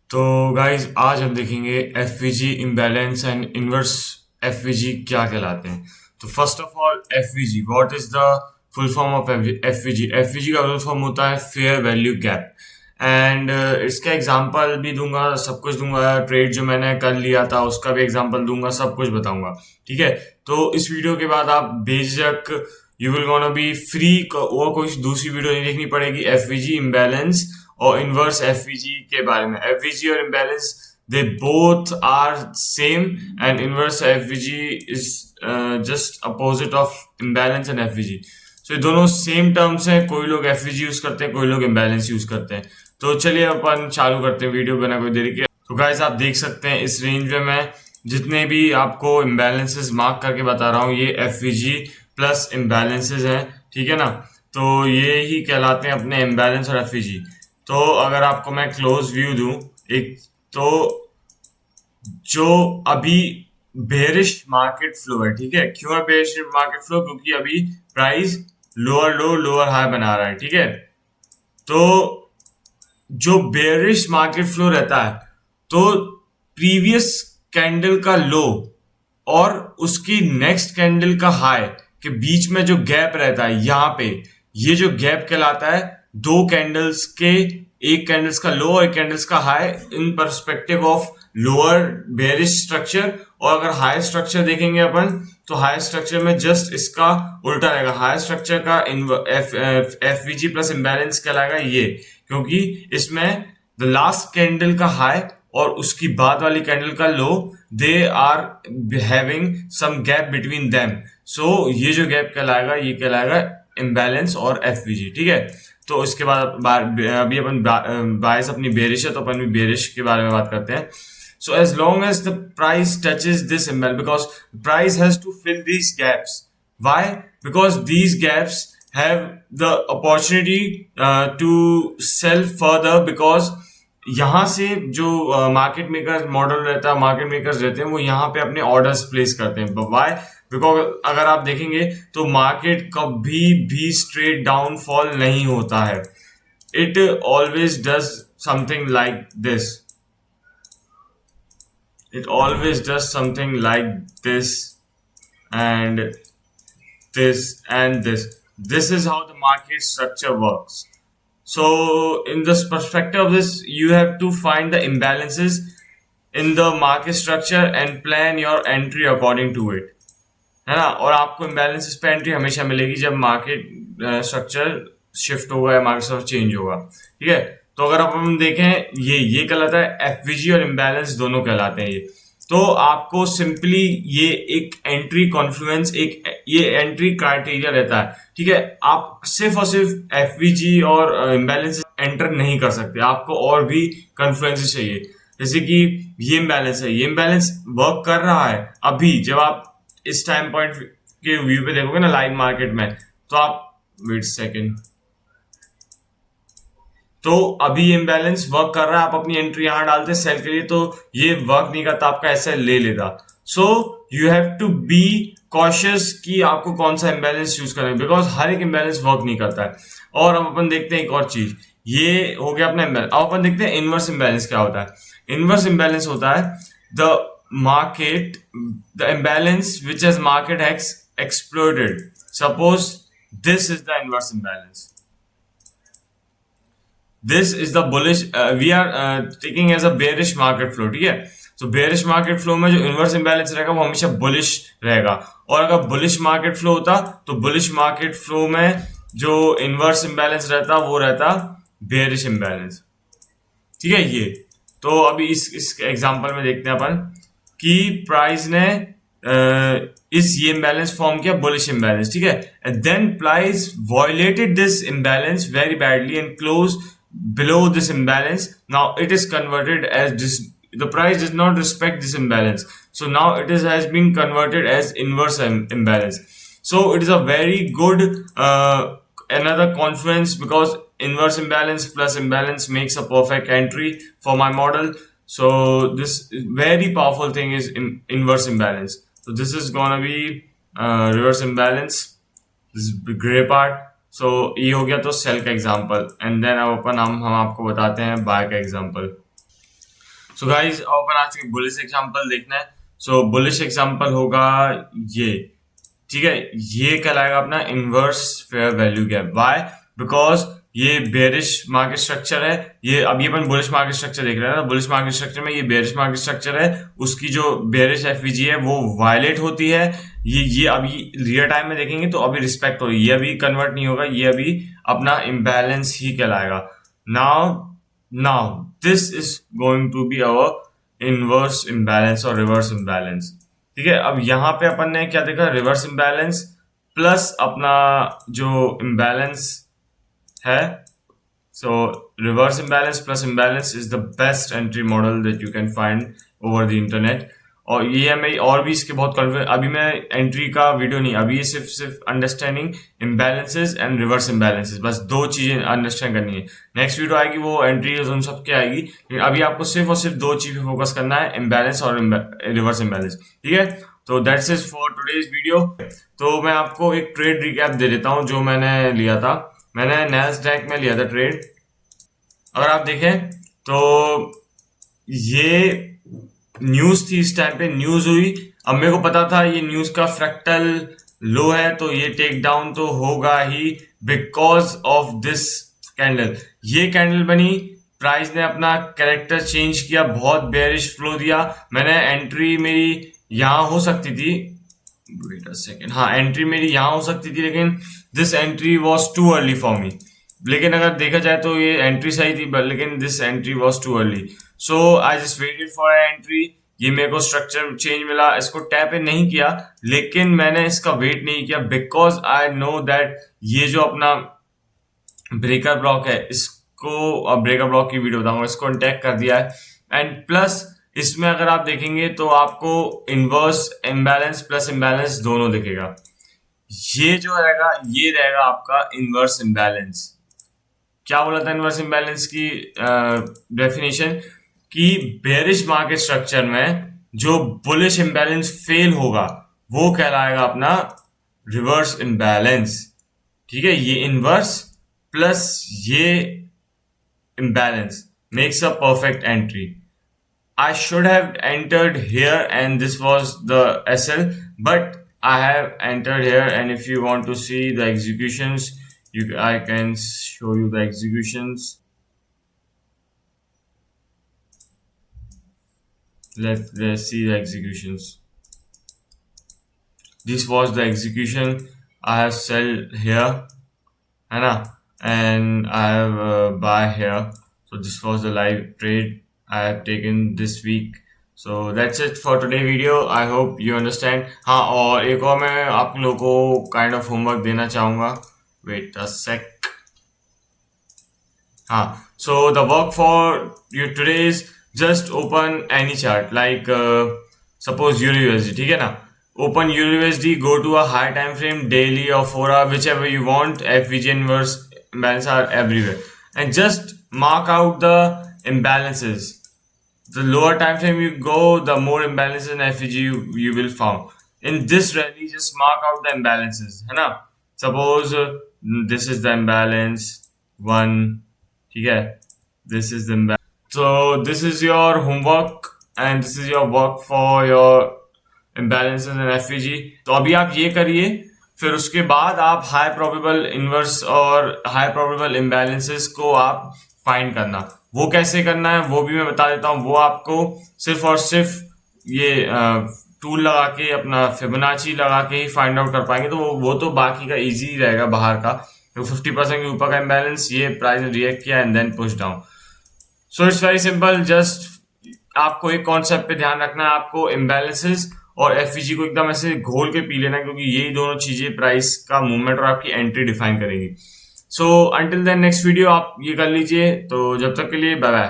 तो गाइज आज हम देखेंगे FVG imbalance and inverse FVG क्या कहलाते हैं। तो first of all FVG what is the full form of FVG. FVG का फुल फॉर्म होता है फेयर वैल्यू गैप। एंड इसका एग्जांपल भी दूंगा, सब कुछ दूंगा। ट्रेड जो मैंने कल लिया था उसका भी एग्जांपल दूंगा, सब कुछ बताऊंगा। ठीक है, तो इस वीडियो के बाद आप बेझिझक you will gonna be free, और कोई दूसरी वीडियो नहीं देखनी पड़ेगी एफवीजी इम्बैलेंस और इनवर्स एफवीजी के बारे में। एफवीजी और imbalance they both are same and inverse FVG is just opposite of imbalance and FVG. So ये दोनों सेम टर्म्स हैं। कोई लोग एफवीजी यूज करते हैं, कोई लोग इम्बैलेंस यूज करते हैं। तो चलिए अपन चालू करते हैं वीडियो बिना कोई देरी के। तो गाइस आप देख सकते हैं इस रेंज में मैं जितने भी आपको इम्बैलेंसेस मार्क करके बता रहा हूँ ये एफवीजी प्लस इम्बैलेंसेस हैं। ठीक है ना, तो ये ही कहलाते हैं अपने इम्बैलेंस और एफवीजी। तो अगर आपको मैं क्लोज व्यू दूं एक, तो जो अभी बेरिश मार्केट फ्लो है, ठीक है, क्यों है बेरिश मार्केट फ्लो? क्योंकि अभी प्राइस लोअर लो लोअर हाई बना रहा है। ठीक है, तो जो बेरिश मार्केट फ्लो रहता है, तो प्रीवियस कैंडल का लो और उसकी नेक्स्ट कैंडल का हाई के बीच में जो गैप रहता है, यहाँ पे ये जो गैप कहलाता है दो कैंडल्स के, एक कैंडल्स का लो और एक कैंडल्स का high in perspective of lower bearish structure. और अगर हाई स्ट्रक्चर देखेंगे अपन, तो हाई स्ट्रक्चर में जस्ट इसका उल्टा रहेगा। हाई स्ट्रक्चर का एफवीजी प्लस इम्बैलेंस कहलाएगा ये, क्योंकि इसमें द लास्ट कैंडल का हाई और उसकी बाद वाली कैंडल का low, they are having some gap between them. So ये जो गैप कहलाएगा ये कहलाएगा इम्बैलेंस और एफवीजी। ठीक है, तो इसके बाद अभी अपन बायस अपनी बेरिश है, तो अपन भी बेरिश के बारे में बात करते हैं। So as long as the price touches this imbalance, because price has to fill these gaps. Why? Because these gaps have the opportunity to sell further, because यहाँ से जो मार्केट मेकर मॉडल रहता है, मार्केट मेकर्स रहते हैं, वो यहाँ पे अपने ऑर्डर्स प्लेस करते हैं। वाई? बिकॉज अगर आप देखेंगे तो मार्केट कभी भी स्ट्रेट डाउनफॉल नहीं होता है। It always does something like this, it always does something like this and this and this. This is how the market structure works. So in this perspective of this, you have to find the imbalances in the market structure and plan your entry according to it, है ना। और आपको imbalances पे entry हमेशा मिलेगी जब market structure shift होगा या मार्केट स्ट्रक्चर चेंज होगा। ठीक है, तो अगर आप हम देखें ये कहलाता है एफवीजी और इम्बैलेंस दोनों कहलाते हैं ये। तो आपको सिंपली ये एक एंट्री कॉन्फ्लुएंस, एक ये एंट्री क्राइटेरिया रहता है। ठीक है, आप सिर्फ और सिर्फ एफवीजी और इम्बैलेंस एंटर नहीं कर सकते, आपको और भी कॉन्फ्लुएंसेस चाहिए। जैसे कि ये इम्बैलेंस है, ये इम्बैलेंस वर्क कर रहा है अभी। जब आप इस टाइम पॉइंट के व्यू पे देखोगे ना लाइव मार्केट में, तो आप वेट सेकेंड, तो अभी इम्बैलेंस वर्क कर रहा है, आप अपनी एंट्री यहां डालते सेल के लिए, तो ये वर्क नहीं करता, आपका ऐसे ले लेगा। So you have to be cautious कि आपको कौन सा इम्बैलेंस यूज करना है, बिकॉज हर एक इम्बैलेंस वर्क नहीं करता है। और अब अपन देखते हैं एक और चीज, ये हो गया अपना इम्बैलेंस। अब अपन देखते हैं इनवर्स इम्बैलेंस क्या होता है। इनवर्स इम्बैलेंस होता है the market, the imbalance which has market has exploded. Suppose this is the inverse imbalance, this is the bullish, we are taking as a bearish market flow। ठीक है, तो bearish market flow में जो inverse imbalance रहेगा वो हमेशा bullish रहेगा। और अगर bullish market flow होता तो bullish market flow में जो inverse imbalance रहता वो रहता bearish imbalance। ठीक है, ये तो अभी इस एग्जांपल में देखते हैं अपन कि प्राइस ने इस ये इम्बैलेंस फॉर्म किया, बुलिश इम्बैलेंस। ठीक है, and then price violated this imbalance very badly and close below this imbalance. Now it is converted as this, the price does not respect this imbalance, so now it is has been converted as inverse imbalance. So it is a very good another confluence, because inverse imbalance plus imbalance makes a perfect entry for my model. So this very powerful thing is inverse imbalance. So this is gonna be reverse imbalance, this is the gray part. So ये हो गया तो cell का example, and then अब अपन हम आपको बताते हैं बाय का एग्जांपल। सो गाइस अपन आज के बुलिश एग्जांपल देखना है। सो बुलिश एग्जांपल होगा ये, ठीक है, ये कहलाएगा अपना inverse fair value gap. Why? Because ये बेरिश मार्केट स्ट्रक्चर है। ये अभी अपन बुलिश मार्केट स्ट्रक्चर देख रहे हैं ना, बुलिश मार्केट स्ट्रक्चर में ये बेरिश मार्केट स्ट्रक्चर है, उसकी जो बेरिश एफवीजी है वो वायलेट होती है। ये अभी रियल टाइम में देखेंगे तो अभी रिस्पेक्ट होगी, ये अभी कन्वर्ट नहीं होगा, ये अभी अपना इम्बैलेंस ही कहलाएगा। Now this is going to be our inverse imbalance और रिवर्स इम्बैलेंस। ठीक है, अब यहाँ पे अपन ने क्या देखा, रिवर्स इम्बैलेंस प्लस अपना जो इम्बैलेंस है। So reverse imbalance plus imbalance is the best entry model that you can find over the internet. और ये है मेरी और भी इसके बहुत कॉन्फिडेंस, अभी मैं एंट्री का वीडियो नहीं, अभी ये सिर्फ understanding imbalances and reverse imbalances, बस दो चीजें अंडरस्टैंड करनी है। नेक्स्ट वीडियो आएगी वो एंट्री उन सब के आएगी, लेकिन अभी आपको सिर्फ और सिर्फ दो चीजें फोकस करना है, इम्बैलेंस और रिवर्स इम्बैलेंस। ठीक है, तो that's it for today's video. तो मैं आपको एक ट्रेड रिकैप दे देता हूँ जो मैंने लिया था। मैंने नैस्डैक में लिया था ट्रेड। अगर आप देखें तो ये न्यूज थी, इस टाइम पे न्यूज हुई। अब मेरे को पता था ये न्यूज का फ्रैक्टल लो है तो ये टेक डाउन तो होगा ही बिकॉज ऑफ दिस कैंडल। ये कैंडल बनी, प्राइस ने अपना कैरेक्टर चेंज किया, बहुत बेयरिश फ्लो दिया। मैंने एंट्री मेरी यहां हो सकती थी, वेट अ सेकेंड, हाँ एंट्री मेरी यहां हो सकती थी, लेकिन this entry was too early for me. लेकिन अगर देखा जाए तो ये एंट्री सही थी, लेकिन this entry was too early, so I just waited for entry. ये मेरे को स्ट्रक्चर चेंज मिला, इसको टैप इन नहीं किया, लेकिन मैंने इसका वेट नहीं किया बिकॉज आई नो दैट ये जो अपना ब्रेकर ब्लॉक है, इसको ब्रेकर ब्लॉक की वीडियो बताऊंगा, इसको अनटैग कर दिया है। एंड प्लस इसमें अगर आप देखेंगे तो आपको इनवर्स इम्बैलेंस प्लस इम्बैलेंस दोनों दिखेगा। ये जो रहेगा ये रहेगा आपका इनवर्स इम्बैलेंस। क्या बोला था इनवर्स इम्बैलेंस की डेफिनेशन? कि बेरिश मार्केट स्ट्रक्चर में जो बुलिश इम्बैलेंस फेल होगा वो कहलाएगा अपना रिवर्स इम्बैलेंस। ठीक है, ये इनवर्स प्लस ये imbalance makes a perfect entry. I should have entered here and this was the SL, but I have entered here, and if you want to see the executions, I can show you the executions. Let's see the executions. This was the execution. I have sell here, and I have buy here. So this was the live trade I have taken this week. So that's it for today video. I hope you understand. हाँ, और एक और मैं आप लोगों को kind of homework देना चाहूँगा। Wait a sec. हाँ, so the work for you today is just open any chart like suppose EURUSD, ठीक है ना? Open EURUSD, go to a high time frame, daily or 4 hour, whichever you want. FVG inverse imbalance are everywhere, and just mark out the imbalances. The lower time frame you go, the more imbalances in FVG you will found. In this rally, just mark out the imbalances, है ना? Suppose this is the imbalance 1, ठीक है? This is the imbalance. So this is your homework and this is your work for your imbalances in FVG. तो अभी आप ये करिए, फिर उसके बाद आप हाई प्रोबेबल इनवर्स और हाई प्रोबेबल इम्बैलेंसेस को आप फाइंड करना। वो कैसे करना है वो भी मैं बता देता हूँ। वो आपको सिर्फ और सिर्फ ये टूल लगा के, अपना फिबोनाची लगा के ही फाइंड आउट कर पाएंगे। तो वो तो बाकी का इजी रहेगा बाहर का। तो 50% के ऊपर का इम्बैलेंस, ये प्राइस ने रिएक्ट किया and then push down. So it's very simple, just आपको एक कॉन्सेप्ट पे ध्यान रखना है, आपको इम्बैलेंसेस और एफवीजी को एकदम ऐसे घोल के पी लेना, क्योंकि यही दोनों चीजें प्राइस का मूवमेंट और आपकी एंट्री डिफाइन करेंगी। So until then next video आप ये कर लीजिए। तो जब तक के लिए बाय बाय।